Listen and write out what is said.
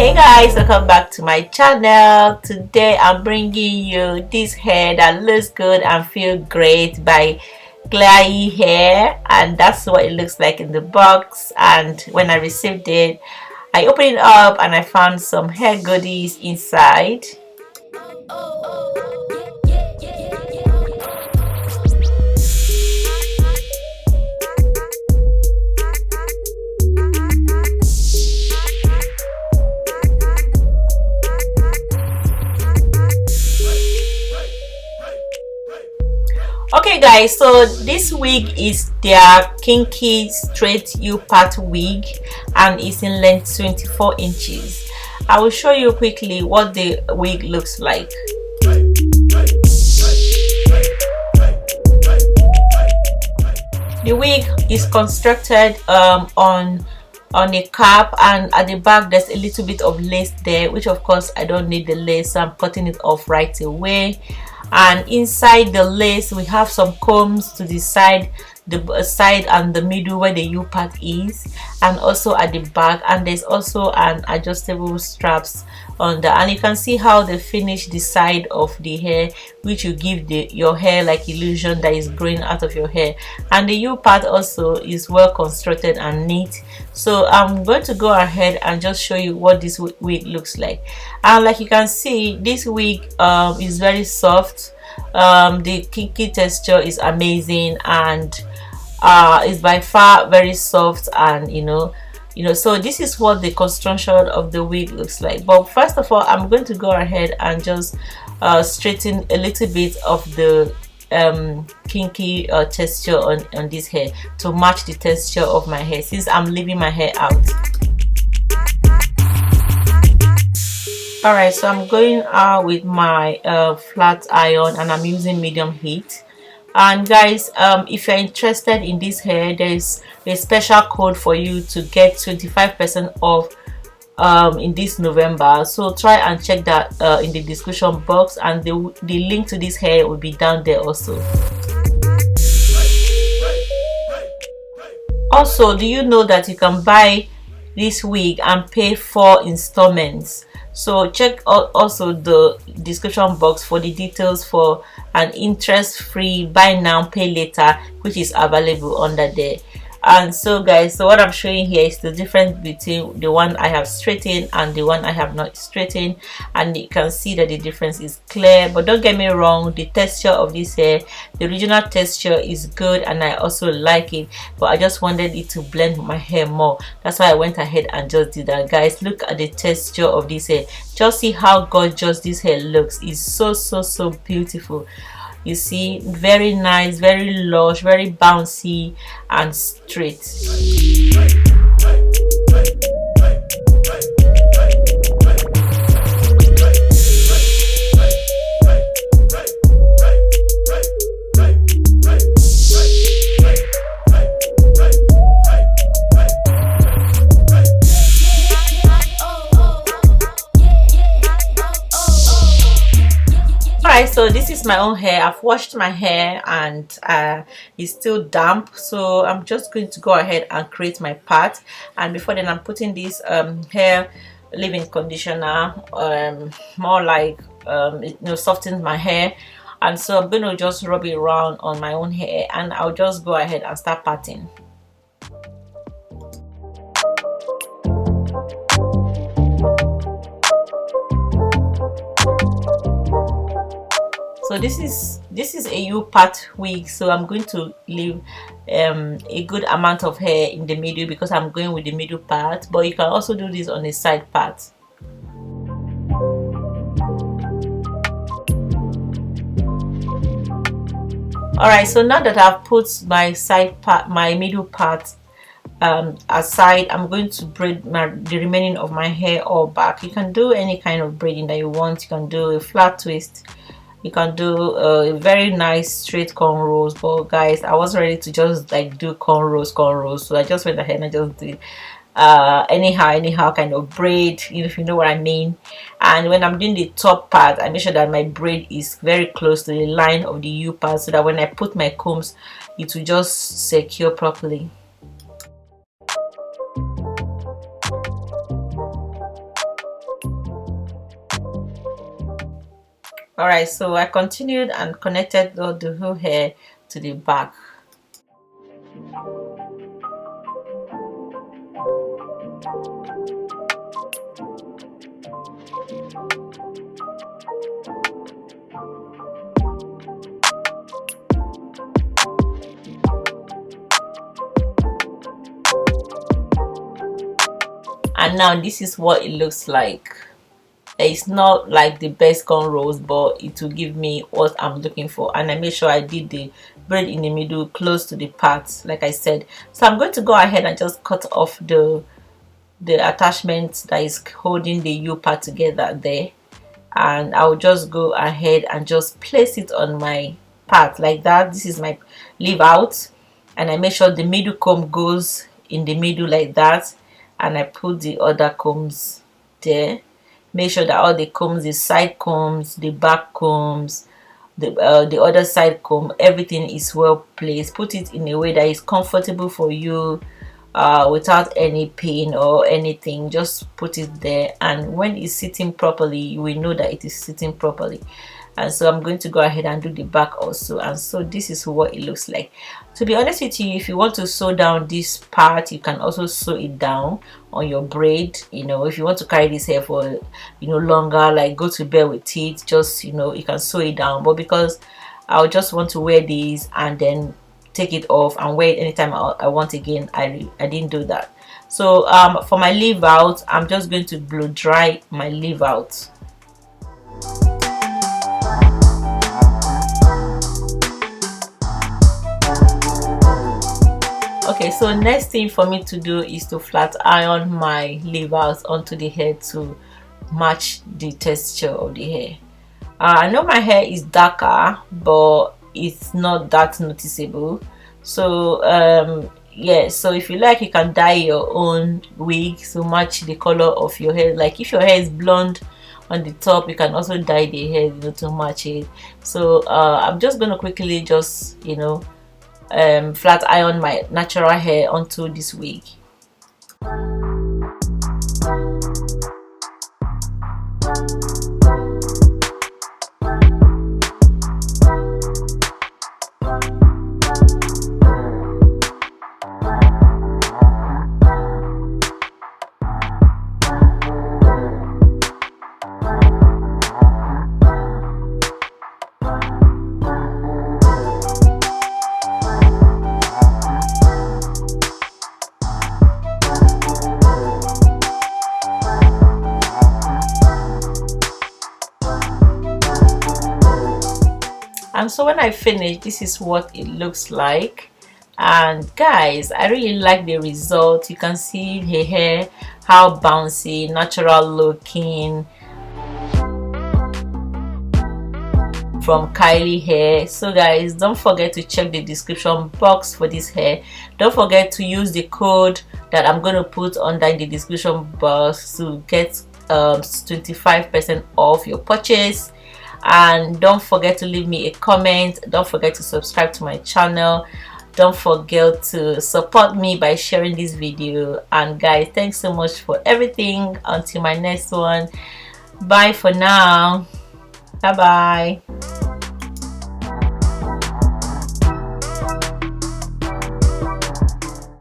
Hey guys, welcome back to my channel. Today I'm bringing you this hair that looks good and feel great by Klaiyi hair, and that's what it looks like in the box. And when I received it, I opened it up and I found some hair goodies inside. Okay guys, so this wig is their Kinky straight U-part wig and it's in length 24 inches. I will show you quickly what the wig looks like. The wig is constructed on a cap, and at the back there's a little bit of lace there, which of course I don't need the lace, so I'm cutting it off right away. And inside the lace we have some combs to the side and the middle where the U part is, and also at the back, and there's also an adjustable straps on there, and you can see how they finish the side of the hair, which will give your hair like illusion that is growing out of your hair. And the U part also is well constructed and neat. So I'm going to go ahead and just show you what this wig looks like. And like you can see, this wig is very soft. The kinky texture is amazing, and is by far very soft, and you know, so this is what the construction of the wig looks like. But first of all, I'm going to go ahead and just straighten a little bit of the kinky texture on this hair to match the texture of my hair, since I'm leaving my hair out. Alright, so I'm going out with my flat iron and I'm using medium heat. And guys, if you're interested in this hair, there's a special code for you to get 25% off in this November. So try and check that in the description box, and the link to this hair will be down there also. Also, do you know that you can buy this wig and pay 4 installments? So check out also the description box for the details for an interest-free buy now pay later, which is available under there. And so guys, so what I'm showing here is the difference between the one I have straightened and the one I have not straightened, and you can see that the difference is clear. But don't get me wrong, the texture of this hair, the original texture is good and I also like it, but I just wanted it to blend my hair more. That's why I went ahead and just did that. Guys, look at the texture of this hair. Just see how gorgeous this hair looks. It's so beautiful. You see, very nice, very lush, very bouncy and straight. So this is my own hair. I've washed my hair and it's still damp, so I'm just going to go ahead and create my part. And before then, I'm putting this hair leave-in conditioner, more like softens my hair. And so I'm going to just rub it around on my own hair, and I'll just go ahead and start parting. So this is a U-part wig, so I'm going to leave a good amount of hair in the middle because I'm going with the middle part, but you can also do this on the side part. Alright, so now that I've put my side part, my middle part aside, I'm going to braid the remaining of my hair all back. You can do any kind of braiding that you want. You can do a flat twist, you can do a very nice straight cornrows, but guys, I wasn't ready to just like do cornrows, so I just went ahead and I just did anyhow kind of braid, if you know what I mean. And when I'm doing the top part, I make sure that my braid is very close to the line of the U part, so that when I put my combs, it will just secure properly. Alright, so I continued and connected the whole hair to the back. And now this is what it looks like. It's not like the best cornrows, but it will give me what I'm looking for. And I made sure I did the braid in the middle close to the part, like I said. So I'm going to go ahead and just cut off the attachment that is holding the U part together there, and I'll just go ahead and just place it on my part like that. This is my leave out, and I make sure the middle comb goes in the middle like that, and I put the other combs there. Make sure that all the combs, the side combs, the back combs, the other side comb, everything is well placed. Put it in a way that is comfortable for you, without any pain or anything. Just put it there, and when it's sitting properly, you will know that it is sitting properly. And so I'm going to go ahead and do the back also. And so this is what it looks like. To be honest with you, if you want to sew down this part, you can also sew it down on your braid. You know, if you want to carry this hair for, you know, longer, like go to bed with it, just, you know, you can sew it down. But because I just want to wear these and then take it off and wear it anytime I want again, I didn't do that. So for my leave out, I'm just going to blow dry my leave out. Okay, so next thing for me to do is to flat iron my leave out onto the hair to match the texture of the hair. I know my hair is darker, but it's not that noticeable. So yeah, so if you like, you can dye your own wig to match the color of your hair. Like if your hair is blonde on the top, you can also dye the hair, you know, to match it. So I'm just gonna quickly just, you know, flat iron my natural hair onto this wig. And so when I finish, this is what it looks like. And guys, I really like the result. You can see her hair, how bouncy, natural looking, from Klaiyi hair. So guys, don't forget to check the description box for this hair. Don't forget to use the code that I'm going to put under in the description box to get 25% off your purchase. And don't forget to leave me a comment. Don't forget to subscribe to my channel. Don't forget to support me by sharing this video. And guys, thanks so much for everything. Until my next one, bye for now. Bye bye.